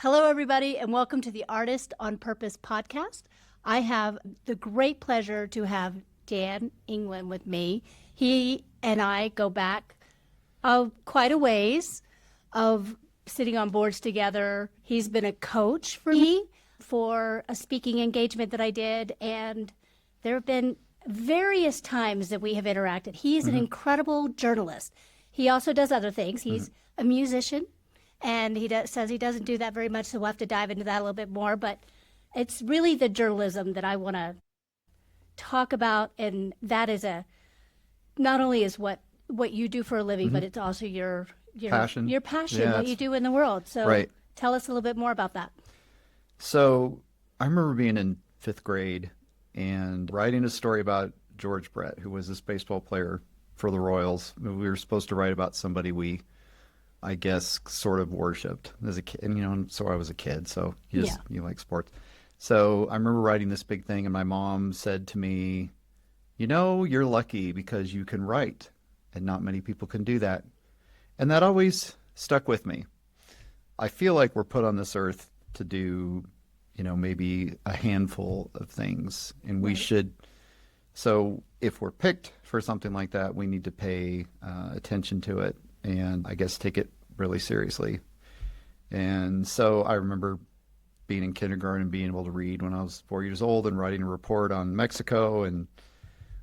Hello, everybody, and welcome to the Artist on Purpose podcast. I have the great pleasure to have Dan England with me. He and I go back quite a ways of sitting on boards together. He's been a coach for me for a speaking engagement that I did, and there have been various times that we have interacted. He is an incredible journalist. He also does other things. He's a musician. And he says he doesn't do that very much, so we'll have to dive into that a little bit more. But it's really the journalism that I want to talk about, and that is not only is what you do for a living, but it's also your passion. Your passion, Yeah, what you do in the world. So right. Tell us a little bit more about that. So I remember being in fifth grade and writing a story about George Brett, who was this baseball player for the Royals. We were supposed to write about somebody I guess, sort of worshipped as a kid, and so I was a kid, so you like sports. So I remember writing this big thing, and my mom said to me, you're lucky because you can write, and not many people can do that. And that always stuck with me. I feel like we're put on this earth to do, maybe a handful of things, and we should. So if we're picked for something like that, we need to pay attention to it. And I guess take it really seriously. And so I remember being in kindergarten and being able to read when I was 4 years old and writing a report on Mexico and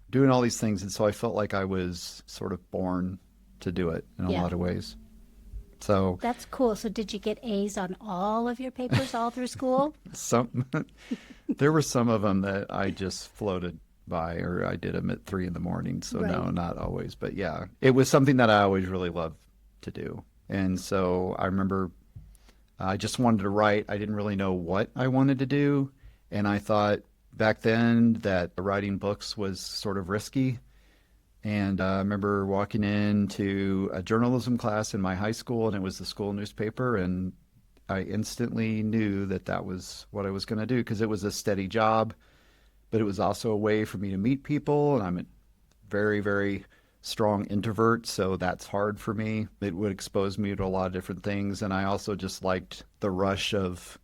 doing all these things. And so I felt like I was sort of born to do it in a lot of ways. So That's cool. So did you get A's on all of your papers all through school? there were some of them that I just floated by, or I did them at 3 a.m. So Right. No, not always, but yeah, it was something that I always really loved to do. And so I remember I just wanted to write. I didn't really know what I wanted to do. And I thought back then that writing books was sort of risky. And I remember walking into a journalism class in my high school, and it was the school newspaper. And I instantly knew that was what I was going to do, because it was a steady job. But it was also a way for me to meet people, and I'm a very, very strong introvert, so that's hard for me. It would expose me to a lot of different things, and I also just liked the rush of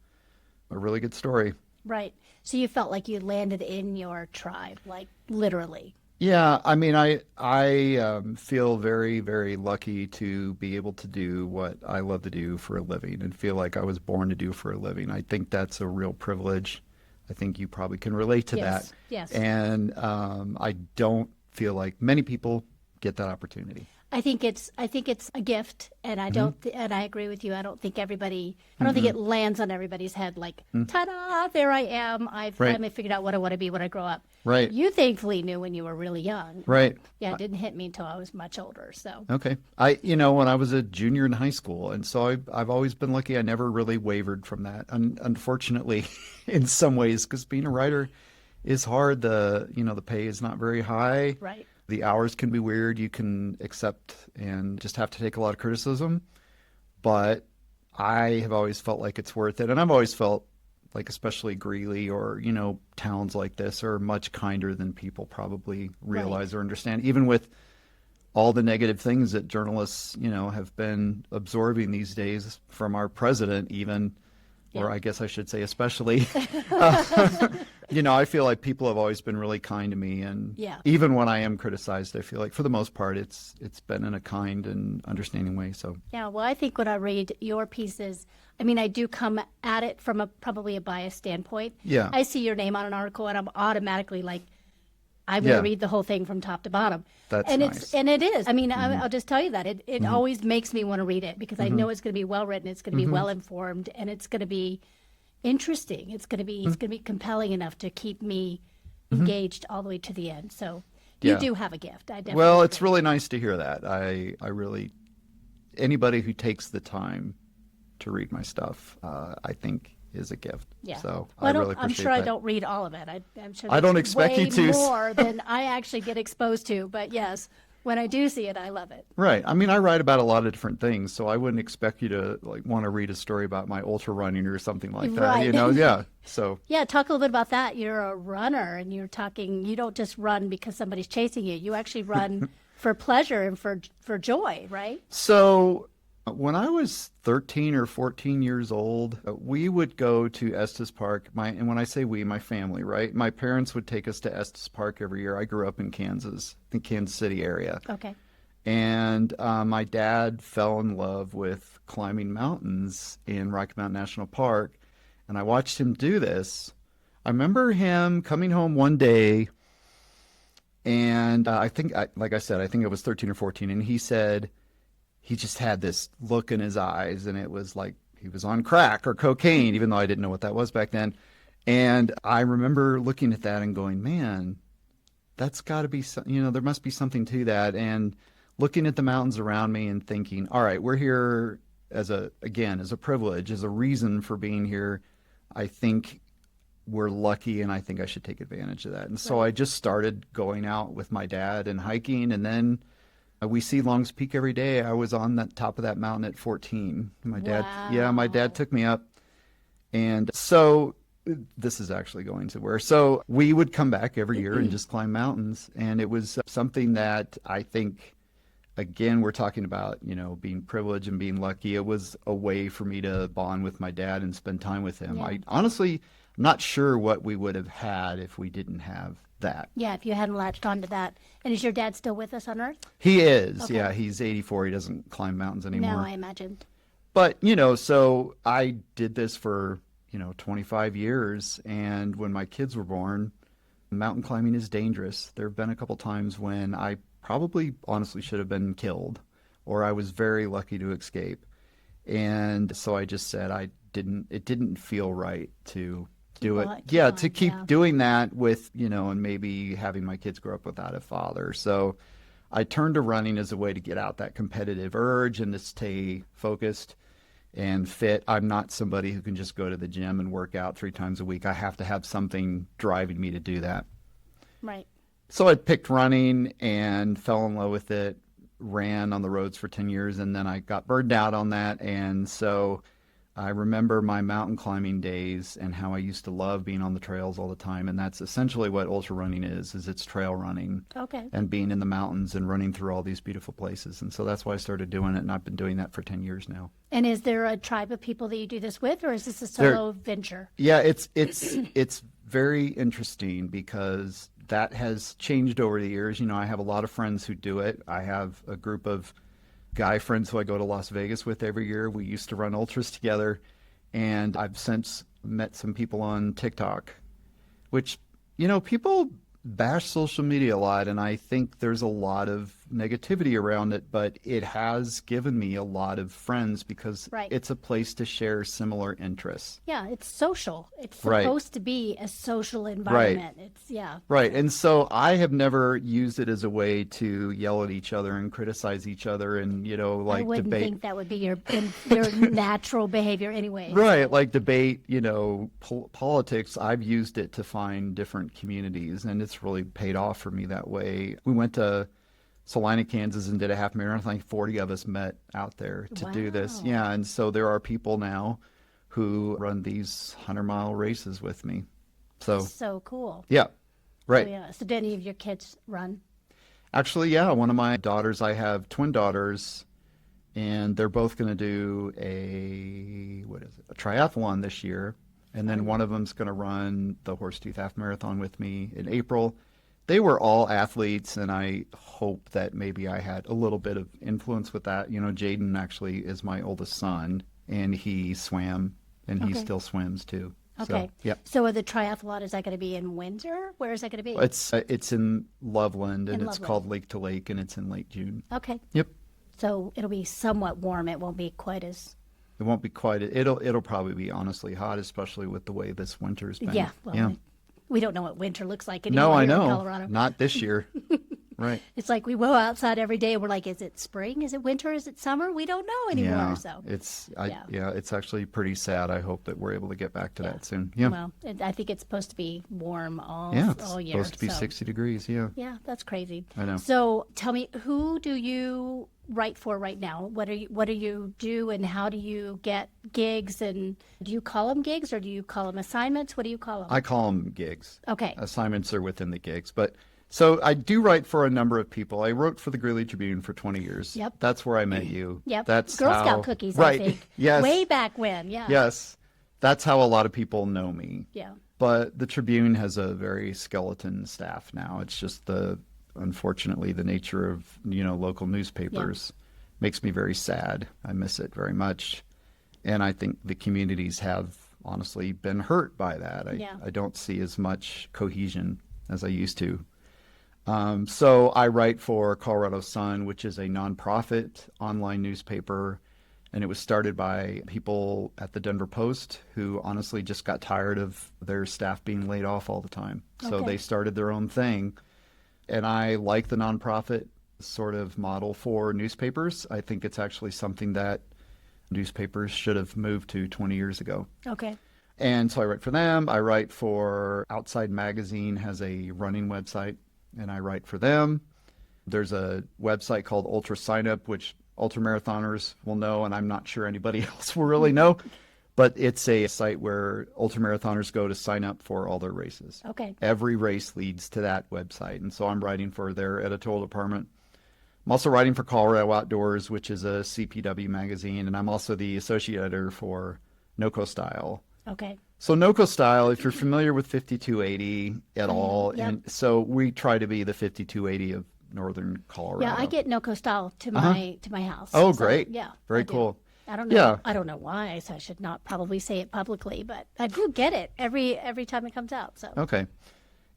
a really good story. Right. So you felt like you landed in your tribe, like literally. Yeah, I mean, I feel very, very lucky to be able to do what I love to do for a living and feel like I was born to do for a living. I think that's a real privilege. I think you probably can relate to that. Yes. And I don't feel like many people get that opportunity. I think it's a gift, and I don't and I agree with you. I don't think it lands on everybody's head like, ta-da, there I am. I've finally figured out what I want to be when I grow up. Right. You thankfully knew when you were really young. Right. Yeah, it didn't hit me until I was much older. So Okay. When I was a junior in high school, and so I've always been lucky. I never really wavered from that. Unfortunately, in some ways, because being a writer is hard. The pay is not very high. Right. The hours can be weird. You can accept and just have to take a lot of criticism. But I have always felt like it's worth it. And I've always felt like, especially Greeley or, towns like this are much kinder than people probably realize or understand, even with all the negative things that journalists, have been absorbing these days from our president, even, or I guess I should say especially. I feel like people have always been really kind to me, and even when I am criticized, I feel like for the most part it's been in a kind and understanding way. So yeah, well, I think when I read your pieces, I do come at it from probably a biased standpoint. Yeah. I see your name on an article, and I'm automatically like, I'm going to read the whole thing from top to bottom. That's nice. And it is. I'll just tell you that it always makes me want to read it, because I know it's going to be well written, it's going to be well informed, and it's going to be interesting. It's going to be compelling enough to keep me engaged all the way to the end. So you do have a gift. I definitely. Well, it's really nice to hear that. I really, anybody who takes the time to read my stuff, I think is a gift. Yeah. So well, I really appreciate I'm sure that. I don't read all of it. I'm sure I don't there's expect you way to. more than I actually get exposed to. But yes, when I do see it, I love it. Right. I write about a lot of different things, so I wouldn't expect you to want to read a story about my ultra running or something like that. Right. Yeah. So yeah, talk a little bit about that. You're a runner, and you don't just run because somebody's chasing you. You actually run for pleasure and for joy, right? So When I was 13 or 14 years old, we would go to Estes Park. And when I say we, my family, right? My parents would take us to Estes Park every year. I grew up in Kansas, the Kansas City area. Okay. And my dad fell in love with climbing mountains in Rocky Mountain National Park. And I watched him do this. I remember him coming home one day, and like I said, I think it was 13 or 14, and he said he just had this look in his eyes, and it was like he was on crack or cocaine, even though I didn't know what that was back then. And I remember looking at that and going, man, that's got to be, there must be something to that. And looking at the mountains around me and thinking, all right, we're here as a privilege, as a reason for being here. I think we're lucky, and I think I should take advantage of that. And so I just started going out with my dad and hiking, and then we see Long's Peak every day. I was on the top of that mountain at 14. My dad took me up. And so this is actually going to where. So we would come back every year and just climb mountains. And it was something that I think, again, we're talking about, being privileged and being lucky. It was a way for me to bond with my dad and spend time with him. Yeah. I'm not sure what we would have had if we didn't have that. Yeah, if you hadn't latched onto that. And is your dad still with us on Earth? He is. Okay. Yeah, he's 84. He doesn't climb mountains anymore. No, I imagined. But, so I did this for, 25 years. And when my kids were born, mountain climbing is dangerous. There have been a couple times when I probably honestly should have been killed, or I was very lucky to escape. And so I just said it didn't feel right to do it. To keep doing that with, and maybe having my kids grow up without a father. So I turned to running as a way to get out that competitive urge and to stay focused and fit. I'm not somebody who can just go to the gym and work out 3 times a week. I have to have something driving me to do that. Right. So I picked running and fell in love with it, ran on the roads for 10 years, and then I got burned out on that. And so I remember my mountain climbing days and how I used to love being on the trails all the time. And that's essentially what ultra running is it's trail running. Okay. And being in the mountains and running through all these beautiful places. And so that's why I started doing it, and I've been doing that for 10 years now. And is there a tribe of people that you do this with, or is this a solo venture? Yeah, it's very interesting because that has changed over the years. I have a lot of friends who do it. I have a group of guy friends who I go to Las Vegas with every year. We used to run ultras together, and I've since met some people on TikTok, which, people bash social media a lot, and I think there's a lot of negativity around it, but it has given me a lot of friends because it's a place to share similar interests. Yeah, it's social. It's supposed to be a social environment. Right. And so I have never used it as a way to yell at each other and criticize each other and, like I wouldn't debate. think that would be your natural behavior anyway. Right. Like debate, politics. I've used it to find different communities, and it's really paid off for me that way. We went to Salina, Kansas, and did a half marathon. I think 40 of us met out there to do this. Yeah, and so there are people now who run these 100-mile races with me. So cool. Yeah, right. Oh, yeah. So do any of your kids run? Actually, yeah. One of my daughters, I have twin daughters, and they're both going to do a triathlon this year. And then one of them's going to run the Horsetooth Half Marathon with me in April. They were all athletes, and I hope that maybe I had a little bit of influence with that. Jaden actually is my oldest son, and he swam, and he still swims too. Okay. So, yeah. So the triathlon, is that going to be in Windsor? Where is that going to be? It's in Loveland, and it's called Lake to Lake, and it's in late June. Okay. Yep. So it'll be somewhat warm. It won't be quite as... It won't be quite. It'll probably be honestly hot, especially with the way this winter's been. Yeah. Well, we don't know what winter looks like anymore. No, I here know. in Colorado. Not this year. Right. It's like we go outside every day and we're like, is it spring? Is it winter? Is it summer? We don't know anymore. Yeah. So it's actually pretty sad. I hope that we're able to get back to that soon. Yeah. Well, I think it's supposed to be warm all year. It's supposed to be 60 degrees. Yeah. Yeah, that's crazy. I know. So tell me, who do you write for right now? What do you do, and how do you get gigs? And do you call them gigs, or do you call them assignments? What do you call them? I call them gigs. Okay. Assignments are within the gigs, but So I do write for a number of people. I wrote for the Greeley Tribune for 20 years. Yep. That's where I met you. Yep. That's Girl how, Scout cookies, right. I think. Yes. Way back when, yeah. Yes. That's how a lot of people know me. Yeah. But the Tribune has a very skeleton staff now. It's just unfortunately, the nature of, local newspapers makes me very sad. I miss it very much. And I think the communities have honestly been hurt by that. I don't see as much cohesion as I used to. So I write for Colorado Sun, which is a nonprofit online newspaper. And it was started by people at the Denver Post who honestly just got tired of their staff being laid off all the time. So they started their own thing. And I like the nonprofit sort of model for newspapers. I think it's actually something that newspapers should have moved to 20 years ago. Okay. And so I write for them. I write for Outside Magazine, has a running website, and I write for them. There's a website called Ultra Signup, which ultramarathoners will know, and I'm not sure anybody else will really know, but it's a site where ultramarathoners go to sign up for all their races. Okay. Every race leads to that website, and so I'm writing for their editorial department. I'm also writing for Colorado Outdoors, which is a CPW magazine, and I'm also the associate editor for NoCo Style. Okay. So NoCo Style, if you're familiar with 5280 at all, Yep. and so we try to be the 5280 of Northern Colorado. Yeah, I get NoCo Style to my house. Oh, So, great. Yeah. Very I do. cool. I don't know. Yeah. I don't know why, so I should not probably say it publicly, but I do get it every time it comes out. So Okay.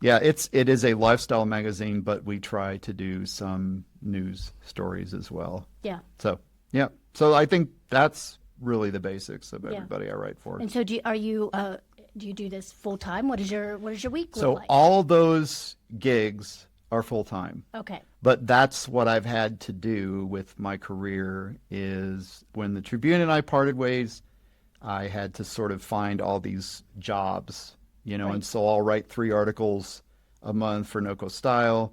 Yeah, it is a lifestyle magazine, but we try to do some news stories as well. yeah. So, yeah. So I think that's really the basics of everybody I write for. And so do you do this full time? What does your week look So like? all those gigs are full time. Okay. But that's what I've had to do with my career is when the Tribune and I parted ways, I had to sort of find all these jobs, Right. and so I'll write 3 articles a month for NoCo Style,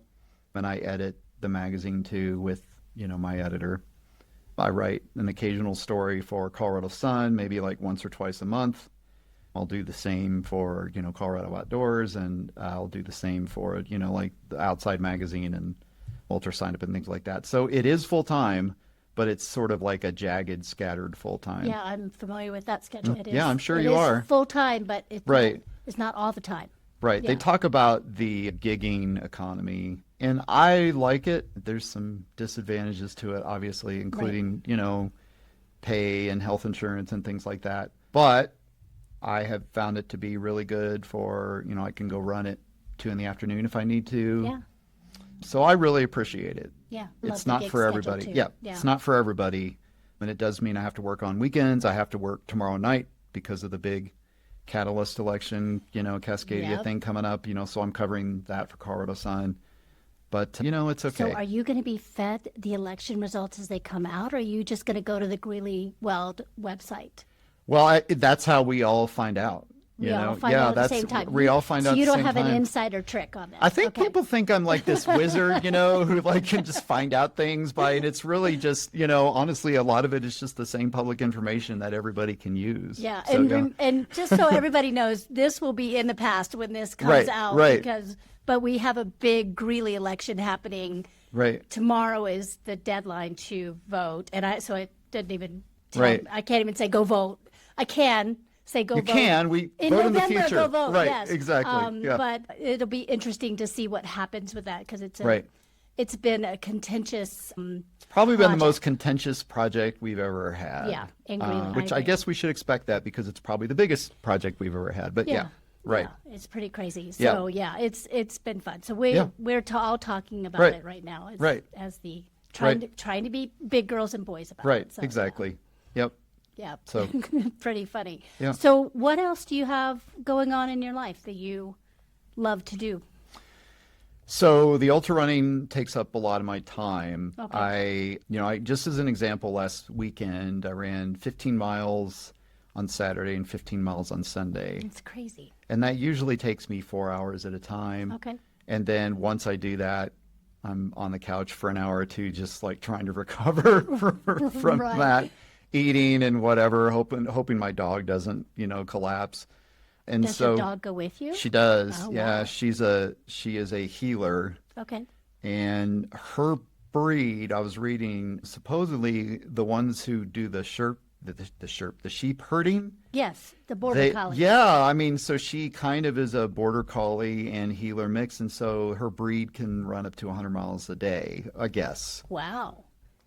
and I edit the magazine too with, my editor. I write an occasional story for Colorado Sun, maybe like once or twice a month. I'll do the same for, Colorado Outdoors, and I'll do the same for, like the Outside Magazine and Ultra Signup and things like that. So it is full time, but it's sort of like a jagged, scattered full time. Yeah, I'm familiar with that schedule. It is, Yeah, I'm sure you are. Full time, but it's not all the time. Right. Yeah. They talk about the gigging economy, and I like it. There's some disadvantages to it, obviously, including, pay and health insurance and things like that. But I have found it to be really good for, I can go run at 2 p.m. if I need to. Yeah. So I really appreciate it. Yeah. It's not for everybody. Yeah. It's not for everybody. And it does mean I have to work on weekends. I have to work tomorrow night because of the big Catalyst election, Cascadia thing coming up, so I'm covering that for Colorado Sun. But, it's okay. So are you going to be fed the election results as they come out, or are you just going to go to the Greeley Weld website? Well, that's how we all find out. We all find out at the same time. We all find out at the same time. So you don't have an insider trick on that? I think people think I'm like this wizard, who can just find out things and it's really just, honestly, a lot of it is just the same public information that everybody can use. Yeah, So, and just so everybody knows, this will be in the past when this comes out. Right. But we have a big Greeley election happening. Right. Tomorrow is the deadline to vote, and I didn't even I can't even say go vote. I can say go vote. You can. We in vote November, in the future. Go vote. Right. Yes. Exactly. Yeah. But it'll be interesting to see what happens with that because Right. It's been a contentious. Probably been the project. most contentious project we've ever had. Yeah, in Greeley, which I I agree. guess we should expect that because it's probably the biggest project we've ever had. But yeah, right. Yeah, it's pretty crazy. So it's been fun. So we're all talking about Right. it right now. As, Right. As the Right. trying to be big girls and boys about Right. it. So, Exactly. Yep. Yeah. So- pretty funny. Yeah. So what else do you have going on in your life that you love to do? So the ultra running takes up a lot of my time. Okay. I just as an example, last weekend I ran 15 miles on Saturday and 15 miles on Sunday. It's crazy. And that usually takes me 4 hours at a time. Okay. And then once I do that, I'm on the couch for an hour or two, just like trying to recover from Right. that, eating and whatever, hoping my dog doesn't, collapse. And Does so your dog go with you? she does. Oh, Yeah, wow. she is a healer. Okay. And her breed, I was reading, supposedly the ones who do the sheep herding. Yes, the border collie. Yeah, I mean, so she kind of is a border collie and heeler mix, and so her breed can run up to 100 miles a day, I guess. Wow.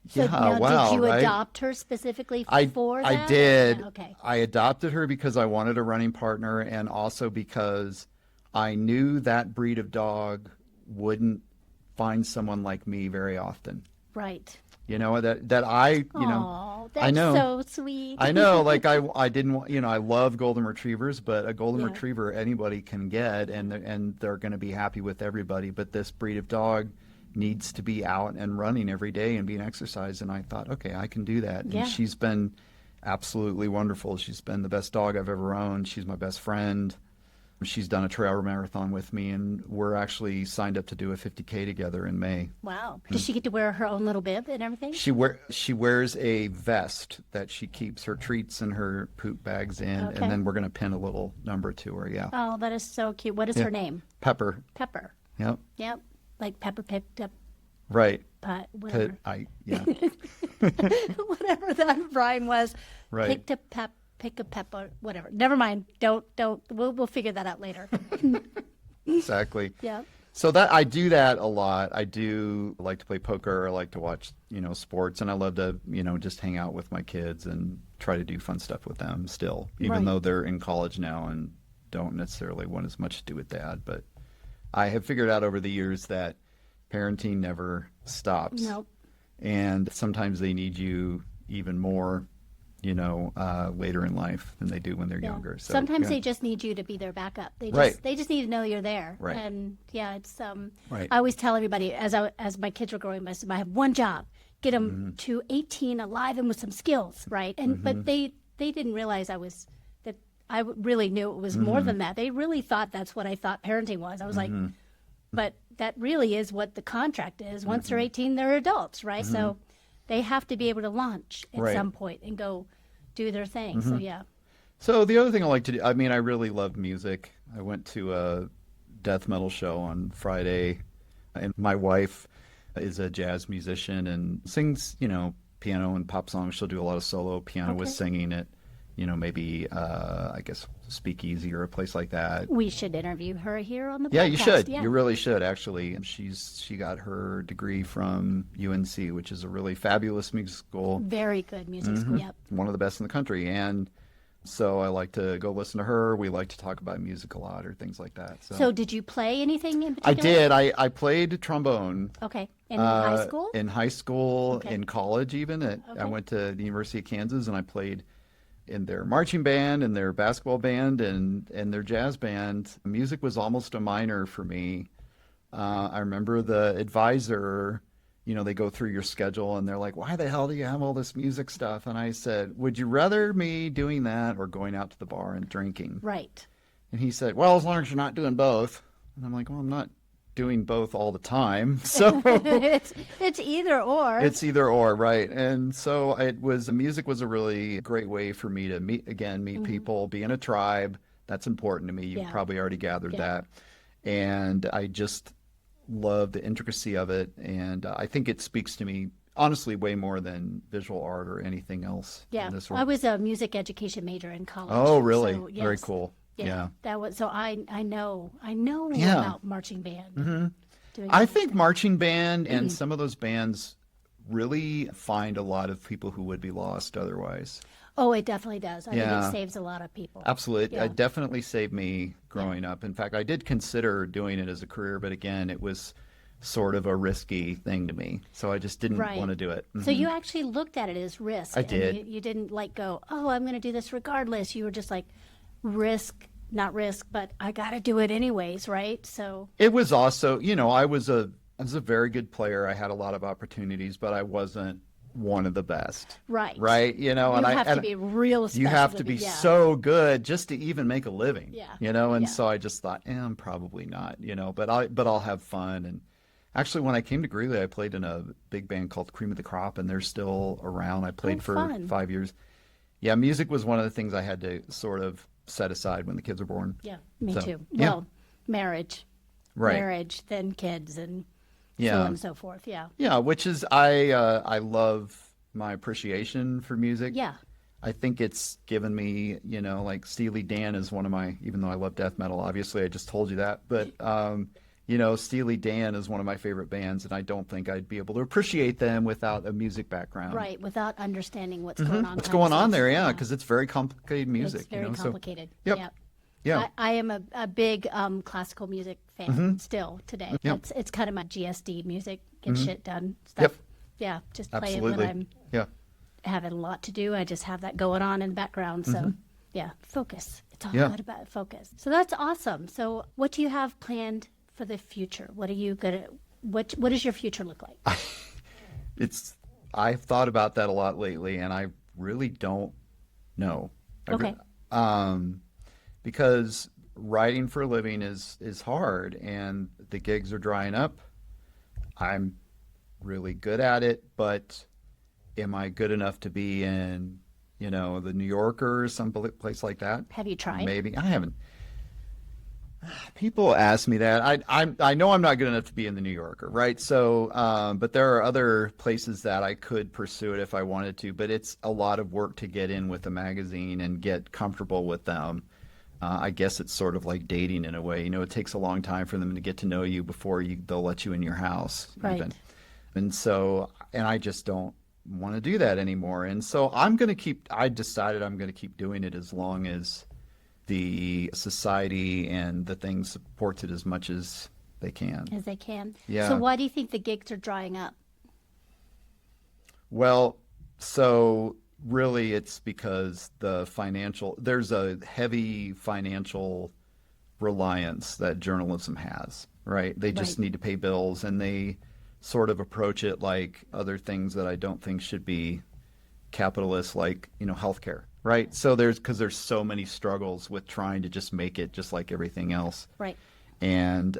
So Yeah, now, wow, did you right? adopt her specifically for that? I did. Yeah, okay. I adopted her because I wanted a running partner, and also because I knew that breed of dog wouldn't find someone like me very often. Right. You know, that I, you know, Oh, I that's know. so sweet. I know, like I didn't want, you know, I love golden retrievers, but a golden Yeah. retriever anybody can get, and they're going to be happy with everybody. But this breed of dog needs to be out and running every day and being exercised. And I thought, okay, I can do that. Yeah. And she's been absolutely wonderful. She's been the best dog I've ever owned. She's my best friend. She's done a trail marathon with me, and we're actually signed up to do a 50K together in May. Wow. Does she get to wear her own little bib and everything? She wears a vest that she keeps her treats and her poop bags in, Okay. and then we're going to pin a little number to her. Yeah, Oh, that is so cute. What is her name? Pepper. Pepper. Yep. Yep. Like Pepper picked up Right. whatever. Yeah. Whatever that rhyme was. Right. Pick a pepper, whatever. Never mind. Don't. We'll figure that out later. Exactly. Yeah. So that I do that a lot. I do like to play poker. I like to watch, you know, sports, and I love to, you know, just hang out with my kids and try to do fun stuff with them still, even Right. though they're in college now and don't necessarily want as much to do with dad. But I have figured out over the years that parenting never stops. Nope. And sometimes they need you even more, you know, later in life than they do when they're Yeah. younger. So Sometimes yeah. they just need you to be their backup. Right. They just need to know you're there. Right. And yeah, it's Right. I always tell everybody as my kids were growing up, I said I have one job: get them Mm-hmm. to 18 alive and with some skills, right? And but they didn't realize that I really knew it was more Mm-hmm. than that. They really thought that's what I thought parenting was. I was like, but that really is what the contract is. Once Mm-hmm. they're 18, they're adults, right? So they have to be able to launch at Right. some point and go do their thing. So yeah. So the other thing I like to do, I mean, I really love music. I went to a death metal show on Friday, and my wife is a jazz musician and sings, you know, piano and pop songs. She'll do a lot of solo piano with Okay. singing at, you know, maybe, I guess, Speakeasy or a place like that. We should interview her here on the Yeah, podcast. you should. Yeah. You really should, actually. She got her degree from UNC, which is a really fabulous music school. Very good music school. Yep. One of the best in the country. And so I like to go listen to her. We like to talk about music a lot or things like that. So did you play anything in I particular? did. I played trombone. Okay. In high school? In high school, Okay. in college even. I Okay. went to the University of Kansas and I played in their marching band and their basketball band and their jazz band. Music was almost a minor for me. I remember the advisor, you know, they go through your schedule and they're like, why the hell do you have all this music stuff? And I said, would you rather me doing that or going out to the bar and drinking? Right. And he said, well, as long as you're not doing both. And I'm like, well, I'm not doing both all the time. So it's either or. it's either or, right? And so music was a really great way for me to meet people, be in a tribe. That's important to me. You've Yeah. probably already gathered Yeah. that. And I just love the intricacy of it. And I think it speaks to me, honestly, way more than visual art or anything else. Yeah. In this I world. was a music education major in college. Oh, really? So, Very yes. cool. Yeah. That was so I know Yeah. about marching band. Doing I that. think marching band Mm-hmm. and some of those bands really find a lot of people who would be lost otherwise. Oh, it definitely does. I think Yeah. it saves a lot of people. Absolutely. Yeah. It definitely saved me growing up. In fact, I did consider doing it as a career, but again, it was sort of a risky thing to me. So I just didn't Right. want to do it. So you actually looked at it as risk. I and did. You didn't like go, oh, I'm going to do this regardless. You were just like, not risk, but I got to do it anyways, right? So It was also, you know, I was a very good player. I had a lot of opportunities, but I wasn't one of the best. right, Right? You know, You and have I to be real. you have to be yeah. so good just to even make a living. Yeah. You know, and Yeah. so I just thought, I'm probably not, you know, but I'll have fun. And actually when I came to Greeley, I played in a big band called Cream of the Crop, and they're still around. I played for fun. 5 years. Yeah, music was one of the things I had to sort of set aside when the kids were born. Yeah, me So, too. yeah. Well, marriage, Right. marriage, then kids, and so Yeah. on and so forth. Yeah. Yeah, which is I love my appreciation for music. Yeah. I think it's given me, like Steely Dan is one of my, even though I love death metal, obviously I just told you that, but Steely Dan is one of my favorite bands, and I don't think I'd be able to appreciate them without a music background. Right. Without understanding what's going on. What's kind of going on stuff. there? Yeah, because it's very complicated music. It's very So, complicated. yep. Yeah. yeah, I am a big classical music fan still today. Yep. It's kind of my GSD music, get shit done stuff. Yep. Yeah, just play it absolutely. when I'm Yeah, having a lot to do. I just have that going on in the background. So yeah, focus. It's all Yeah. good about focus. So that's awesome. So what do you have planned for the future? What are you gonna? What does your future look like? I've thought about that a lot lately, and I really don't know. Okay. Because writing for a living is hard, and the gigs are drying up. I'm really good at it, but am I good enough to be in, the New Yorker or some place like that? Have you tried? Maybe. I haven't. People ask me that. I know I'm not good enough to be in the New Yorker, right? So, but there are other places that I could pursue it if I wanted to, but it's a lot of work to get in with the magazine and get comfortable with them. I guess it's sort of like dating in a way. It takes a long time for them to get to know you before they'll let you in your house. Right. Even. And so, and I just don't want to do that anymore. And so I decided I'm going to keep doing it as long as the society and the thing supports it as much as they can. As they can. Yeah. So why do you think the gigs are drying up? Well, so really it's because there's a heavy financial reliance that journalism has, right? They just Right. need to pay bills, and they sort of approach it like other things that I don't think should be capitalist, like, healthcare, right? So because there's so many struggles with trying to just make it just like everything else. Right. And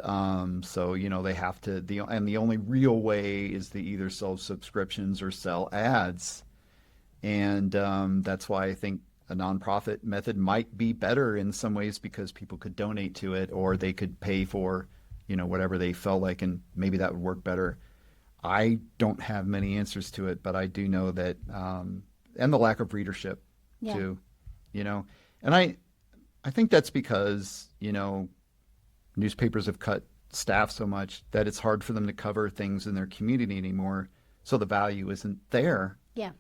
so, they have to, and the only real way is to either sell subscriptions or sell ads. And that's why I think a nonprofit method might be better in some ways, because people could donate to it, or they could pay for, whatever they felt like, and maybe that would work better. I don't have many answers to it, but I do know that, and the lack of readership too, and I think that's because, newspapers have cut staff so much that it's hard for them to cover things in their community anymore. So the value isn't there. Yeah.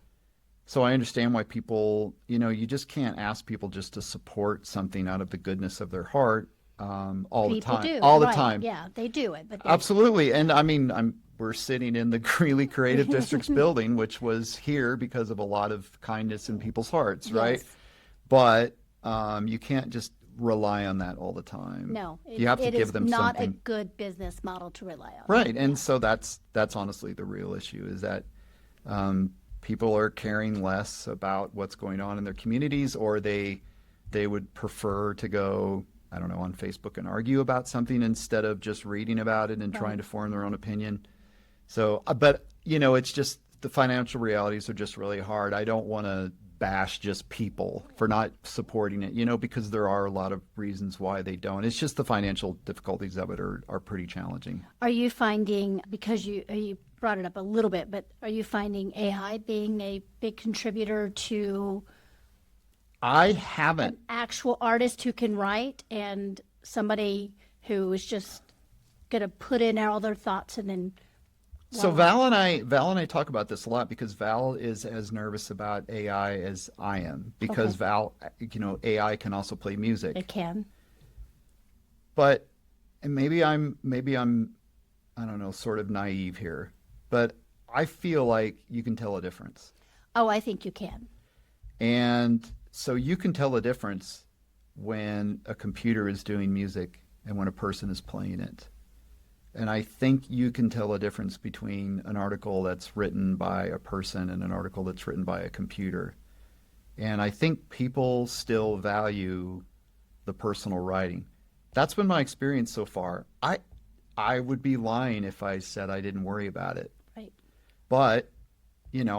So I understand why people, you just can't ask people just to support something out of the goodness of their heart all the People time. do. All the Right. time. Yeah, they do it. But Absolutely. And I mean, we're sitting in the Greeley Creative District's building, which was here because of a lot of kindness in people's hearts, right? Yes. But you can't just rely on that all the time. No, you have to give them it is not something. a good business model to rely on. Right. And so that's honestly the real issue, is that people are caring less about what's going on in their communities, or they would prefer to go, I don't know, on Facebook and argue about something instead of just reading about it and trying to form their own opinion. So, but it's just the financial realities are just really hard. I don't want to bash just people for not supporting it, because there are a lot of reasons why they don't. It's just the financial difficulties of it are pretty challenging. Are you finding, because you brought it up a little bit, but are you finding AI being a big contributor to I haven't. actual artist who can write and somebody who is just going to put in all their thoughts and then So Val and I talk about this a lot, because Val is as nervous about AI as I am, because Okay. Val, AI can also play music. they can? But and maybe I'm I don't know, sort of naive here, but I feel like you can tell a difference. Oh, I think you can. And so you can tell a difference when a computer is doing music and when a person is playing it. And I think you can tell a difference between an article that's written by a person and an article that's written by a computer. And I think people still value the personal writing. That's been my experience so far. I would be lying if I said I didn't worry about it. Right. But,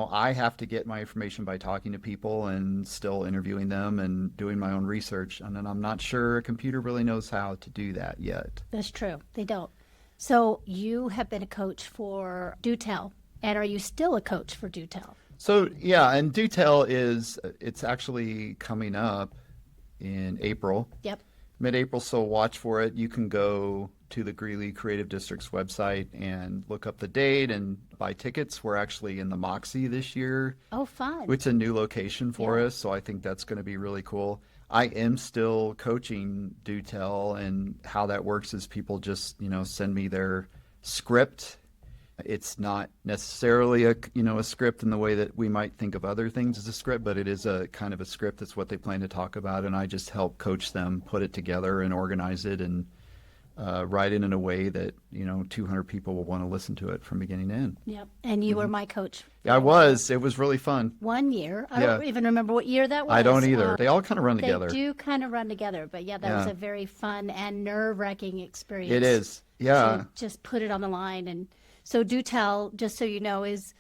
I have to get my information by talking to people and still interviewing them and doing my own research. And then I'm not sure a computer really knows how to do that yet. That's true. They don't. So you have been a coach for Do Tell, and are you still a coach for Do Tell? So yeah, and Do Tell it's actually coming up in April, Yep. mid-April, so watch for it. You can go to the Greeley Creative District's website and look up the date and buy tickets. We're actually in the Moxie this year, Oh, fun. which is a new location for Yeah. us, so I think that's going to be really cool. I am still coaching Do Tell, and how that works is people just, send me their script. It's not necessarily a script in the way that we might think of other things as a script, but it is a kind of a script. That's what they plan to talk about, and I just help coach them put it together and organize it and write it in a way that 200 people will want to listen to it from beginning to end. Yep. And you were my coach Yeah, I was. It was really fun. 1 year. I don't even remember what year that was. I don't either. They all kind of run They together. do kind of run together, but yeah, that was a very fun and nerve-wracking experience. It is. Yeah. To just put it on the line. And so Do Tell, just so you know, is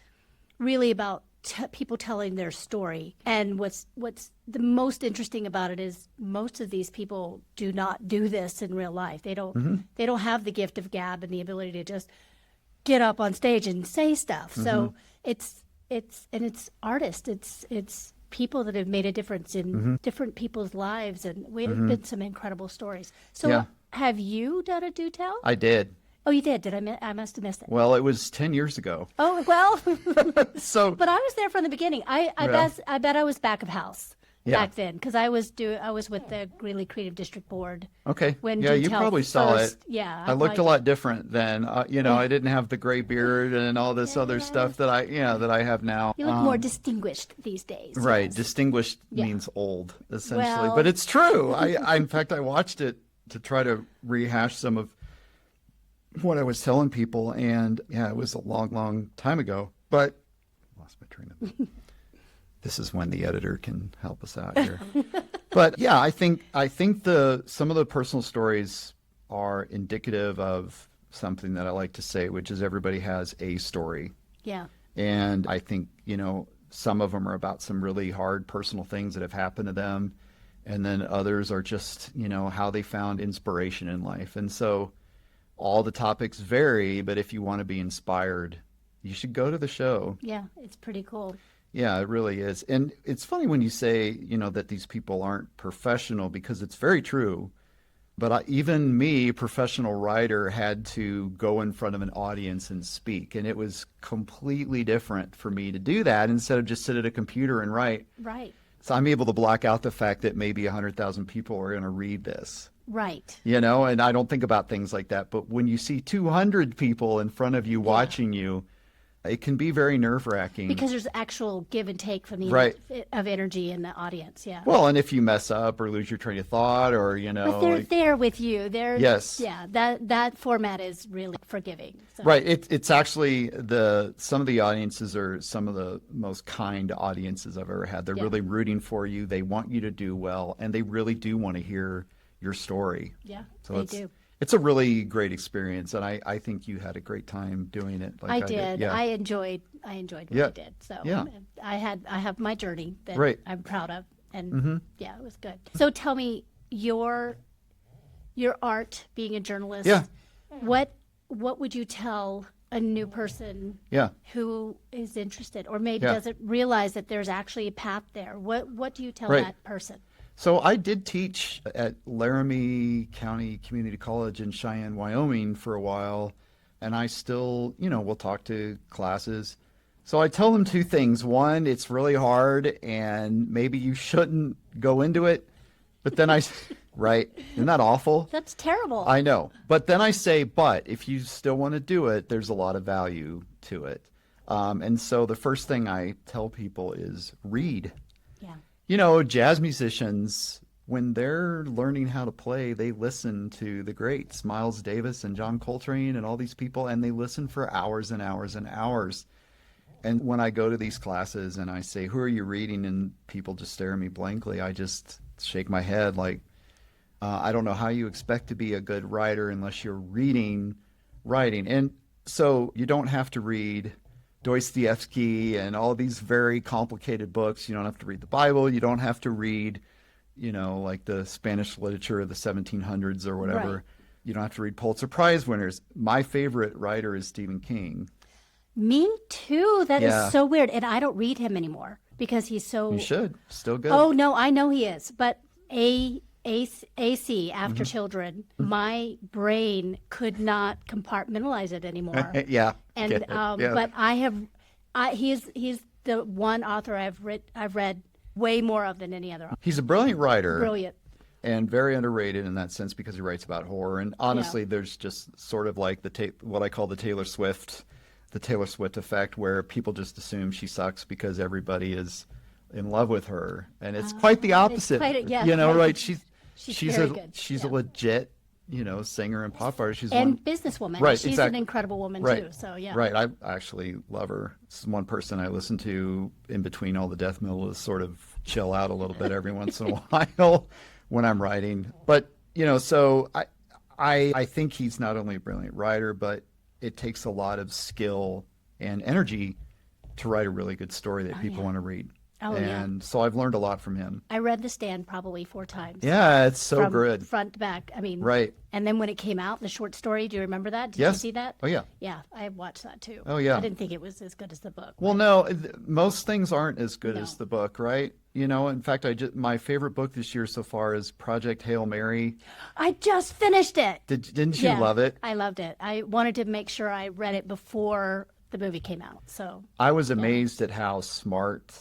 really about people telling their story. And what's the most interesting about it is most of these people do not do this in real life. They don't have the gift of gab and the ability to just get up on stage and say stuff. So it's artists. It's people that have made a difference in different people's lives, and we've been some incredible stories. So Yeah. have you done a Do Tell? I did. Oh, you did? I must have missed it. Well, it was 10 years ago. Oh, well, So, but I was there from the beginning. I bet I was back of house back then, because I was with the Greeley Creative District Board. okay. When Yeah, Do you Tell probably saw first- it. Yeah. I looked a lot different then. I didn't have the gray beard and all this other stuff that I have now. You look more distinguished these days. Right. yes. Distinguished Yeah. means old, essentially. Well- But it's true. In fact, I watched it to try to rehash some of what I was telling people. And yeah, it was a long, long time ago. But I lost my train of thought. This is when the editor can help us out here. But yeah, I think some of the personal stories are indicative of something that I like to say, which is everybody has a story. Yeah. And I think, some of them are about some really hard personal things that have happened to them. And then others are just, how they found inspiration in life. And so all the topics vary, but if you want to be inspired, you should go to the show. Yeah. It's pretty cool. Yeah, it really is. And it's funny when you say, that these people aren't professional, because it's very true. But even me, professional writer, had to go in front of an audience and speak. And it was completely different for me to do that instead of just sit at a computer and write. Right. So I'm able to block out the fact that maybe 100,000 people are going to read this. Right. And I don't think about things like that. But when you see 200 people in front of you watching you, it can be very nerve-wracking. Because there's actual give and take from the Right. of energy in the audience. Yeah. Well, and if you mess up or lose your train of thought, or But they're there with you. They're Yes. Yeah. That format is really forgiving. So. right. It's actually some of the audiences are some of the most kind audiences I've ever had. They're really rooting for you. They want you to do well, and they really do want to hear your story. Yeah. So they it's, do. It's a really great experience, and I think you had a great time doing it. Like I did. Yeah. I enjoyed what Yeah. I did. So Yeah. I have my journey that Right. I'm proud of, and yeah, it was good. So tell me your art, being a journalist. Yeah. What would you tell a new person Yeah. who is interested, or maybe Yeah. doesn't realize that there's actually a path there? What do you tell Right. that person? So I did teach at Laramie County Community College in Cheyenne, Wyoming for a while, and I still, will talk to classes. So I tell them two things. One, it's really hard and maybe you shouldn't go into it. But then right, isn't that awful? That's terrible. I know. But then I say, but if you still want to do it, there's a lot of value to it. And so the first thing I tell people is read. Yeah. Jazz musicians, when they're learning how to play, they listen to the greats, Miles Davis and John Coltrane and all these people, and they listen for hours and hours and hours. And when I go to these classes and I say, who are you reading? And people just stare at me blankly, I just shake my head like, I don't know how you expect to be a good writer unless you're writing. And so you don't have to read Dostoevsky and all these very complicated books. You don't have to read the Bible. You don't have to read, like the Spanish literature of the 1700s or whatever. Right. you don't have to read Pulitzer Prize winners. My favorite writer is Stephen King. Me too. That is Yeah. so weird. And I don't read him anymore because he's so. You should. Still good. Oh no, I know he is. But AC after children, my brain could not compartmentalize it anymore. Yeah. And Get it. Yeah. but he's the one author I've read way more of than any other. He's a brilliant writer. Brilliant. And very underrated in that sense because he writes about horror. And honestly, there's just sort of like what I call the Taylor Swift effect, where people just assume she sucks because everybody is in love with her, and it's quite the opposite. Right? She's very good. She's a legit, singer and pop artist. She's And businesswoman. Right, She's exactly. an incredible woman Right. too. So yeah. Right. I actually love her. This is one person I listen to in between all the death metal to sort of chill out a little bit every once in a while when I'm writing. But, so I think he's not only a brilliant writer, but it takes a lot of skill and energy to write a really good story that people want to read. Oh, yeah. And so I've learned a lot from him. I read The Stand probably 4 times. Yeah, it's so from good. front to back. I mean, Right. And then when it came out, the short story, do you remember that? Did you Yes. see that? Oh, yeah. Yeah, I watched that too. Oh, yeah. I didn't think it was as good as the book. Well, no, most things aren't as good No. as the book, right? In fact, my favorite book this year so far is Project Hail Mary. I just finished it. Didn't you Yeah, love it? I loved it. I wanted to make sure I read it before the movie came out. So I was amazed at how smart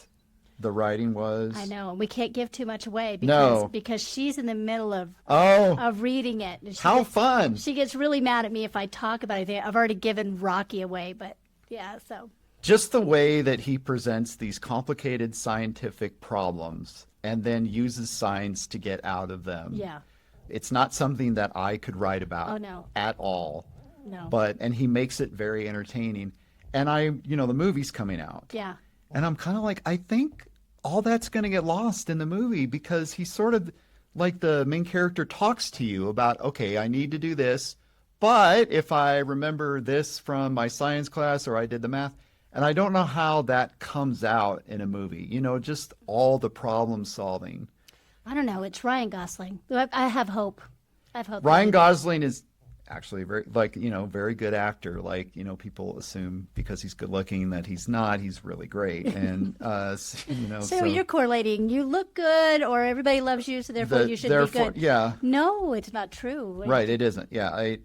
the writing was. I know, and we can't give too much away No. because she's in the middle of Oh, reading it. And how fun. She gets really mad at me if I talk about anything. I've already given Rocky away, but yeah, so Just the way that he presents these complicated scientific problems and then uses science to get out of them. yeah. It's not something that I could write about Oh, no. at all. No. And he makes it very entertaining. And the movie's coming out. Yeah. And I'm kind of like, I think all that's going to get lost in the movie because he sort of, like the main character talks to you about, okay, I need to do this, but if I remember this from my science class or I did the math, and I don't know how that comes out in a movie, just all the problem solving. I don't know. It's Ryan Gosling. I have hope. I have hope. Ryan Gosling is actually very good actor. People assume because he's good looking that he's not. He's really great. And, So you're correlating. You look good, or everybody loves you, so therefore you should be good. Yeah. No, it's not true. Right. It isn't. Yeah.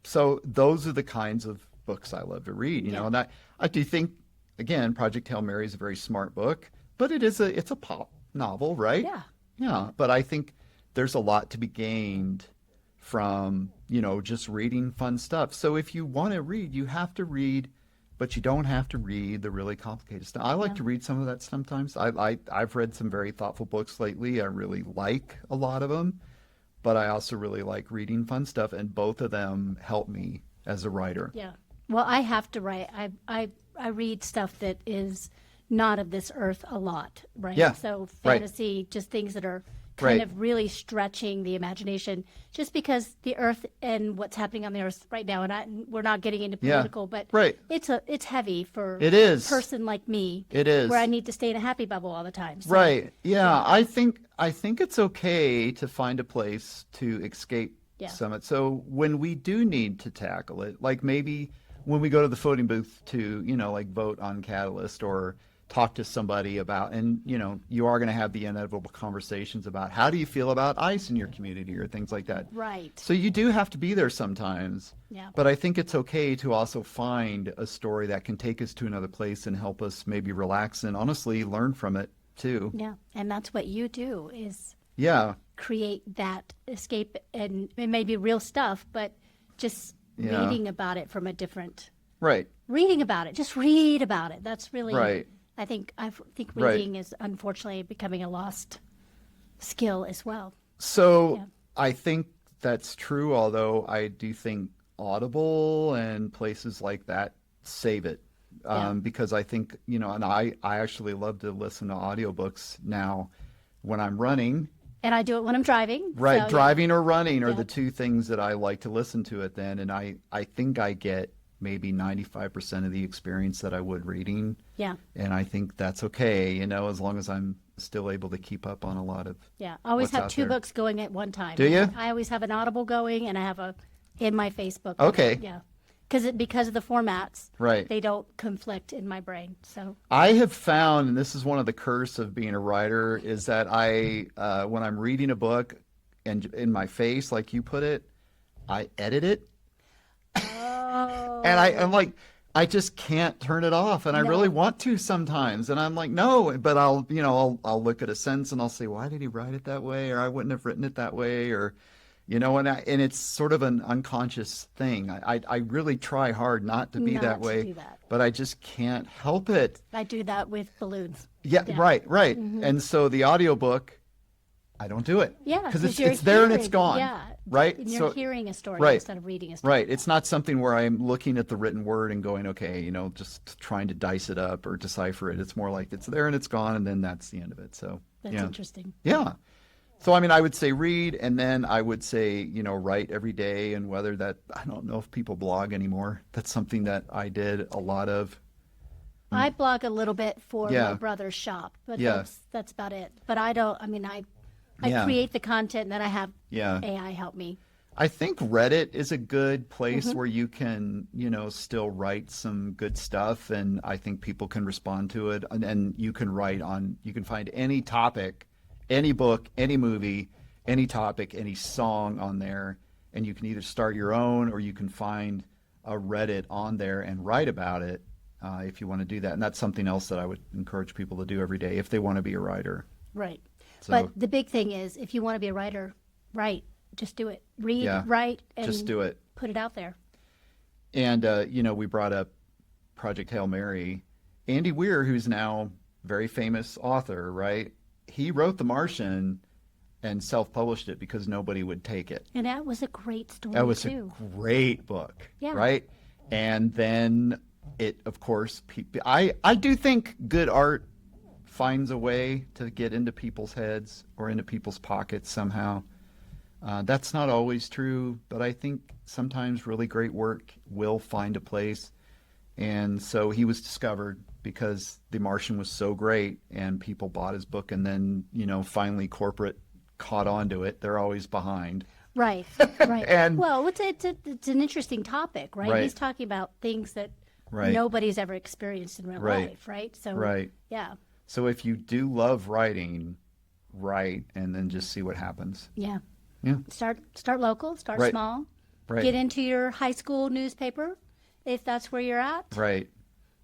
So those are the kinds of books I love to read, and I do think, again, Project Hail Mary is a very smart book, but it's a pop novel, right? Yeah. Yeah. But I think there's a lot to be gained from, just reading fun stuff. So if you want to read, you have to read, but you don't have to read the really complicated stuff. I like to read some of that sometimes. I've read some very thoughtful books lately. I really like a lot of them, but I also really like reading fun stuff, and both of them help me as a writer. Yeah. Well, I have to write. I read stuff that is not of this earth a lot, right? Yeah. So Right. fantasy, just things that are kind Right. of really stretching the imagination, just because the earth and what's happening on the earth right now, and we're not getting into Yeah. political, but Right. it's heavy for It is. a person like me. It is. Where I need to stay in a happy bubble all the time. So, Right. Yeah. I think it's okay to find a place to escape Yeah. some of it. So when we do need to tackle it, like maybe when we go to the voting booth to, vote on Catalyst or talk to somebody about, and, you are going to have the inevitable conversations about how do you feel about ICE in your community or things like that. Right. So you do have to be there sometimes. Yeah. But I think it's okay to also find a story that can take us to another place and help us maybe relax and honestly learn from it too. Yeah. And that's what you do is Yeah. create that escape, and it may be real stuff, but just Yeah. reading about it from a different Right. reading about it. Just read about it. That's really Right. I think Right. reading is unfortunately becoming a lost skill as well. So Yeah. I think that's true, although I do think Audible and places like that save it. Yeah. Because I think, and I actually love to listen to audiobooks now when I'm running. And I do it when I'm driving. Right. So, yeah. Driving or running are Yeah. the two things that I like to listen to it then. And I think I get maybe 95% of the experience that I would reading. Yeah. And I think that's okay, as long as I'm still able to keep up on a lot of. Yeah, I always what's have out two there. books going at one time. Do you? I always have an Audible going, and I have a in my Facebook. Okay. Yeah, because of the formats, Right. they don't conflict in my brain. So I have found, and this is one of the curse of being a writer, is that when I'm reading a book and in my face, like you put it, I edit it. And I'm like, I just can't turn it off. And I really want to sometimes. And I'm like, no, but I'll look at a sentence and I'll say, why did he write it that way? Or I wouldn't have written it that way. Or, and it's sort of an unconscious thing. I really try hard not to be Not that to way, do that. but I just can't help it. I do that with balloons. Yeah, right. And so the audiobook, I don't do it. Yeah, because you're it's there and it's hearing- gone. Yeah, right. And you're hearing a story right. instead of reading a story. Right. It's not something where I'm looking at the written word and going, okay, just trying to dice it up or decipher it. It's more like it's there and it's gone, and then that's the end of it. So That's interesting. Yeah. So, I would say read, and then I would say, write every day, and whether that, I don't know if people blog anymore. That's something that I did a lot of. I blog a little bit for Yeah. my brother's shop, but Yeah. that's about it. But I don't, I Yeah. create the content, and then I have Yeah. AI help me. I think Reddit is a good place where you can, still write some good stuff, and I think people can respond to it, and you can you can find any topic, any book, any movie, any topic, any song on there, and you can either start your own or you can find a Reddit on there and write about it if you want to do that. And that's something else that I would encourage people to do every day if they want to be a writer. Right. So- But the big thing is, if you want to be a writer, write. Just do it. Read, Yeah. write, and Just do it. put it out there. And, we brought up Project Hail Mary. Andy Weir, who's now a very famous author, right? He wrote The Martian and self-published it because nobody would take it. And that was a great story, That was too. a great book, Yeah. right? And then it, of course, I do think good art finds a way to get into people's heads or into people's pockets somehow. That's not always true, but I think sometimes really great work will find a place. And so he was discovered because The Martian was so great and people bought his book, and then, finally corporate caught on to it. They're always behind. Right, right. And- well, it's an interesting topic, right? Right. He's talking about things that Right. nobody's ever experienced in real Right. life, right? So, Right. yeah, So if you do love writing, write, and then just see what happens. yeah. Yeah. Start local, start Right. small. Right. Get into your high school newspaper if that's where you're at. Right.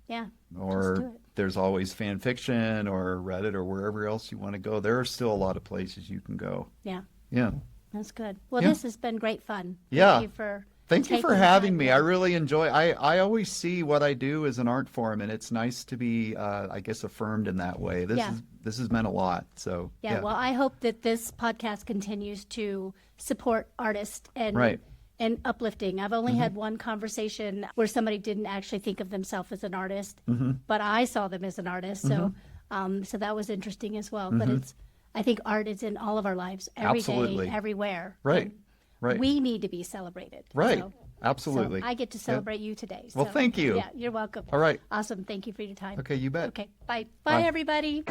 Yeah. do Or it. there's always fan fiction or Reddit or wherever else you want to go. There are still a lot of places you can go. Yeah. Yeah. That's good. Well, Yeah. this has been great fun. Yeah. Thank you for Thank you taking for the having time. me. Yeah. I really enjoy. I always see what I do as an art form, and it's nice to be, I guess, affirmed in that way. Yeah. This has meant a lot. So Yeah, well, I hope that this podcast continues to support artists and Right. and uplifting. I've only had one conversation where somebody didn't actually think of themselves as an artist, but I saw them as an artist. So, so that was interesting as well. But I think art is in all of our lives, every day, Absolutely. everywhere. Right. And Right. We need to be celebrated. Right. So Absolutely. I get to celebrate you today. Well, So, thank you. Yeah, you're welcome. All right. Awesome. Thank you for your time. Okay, you bet. Okay. Bye. Bye, Bye. everybody.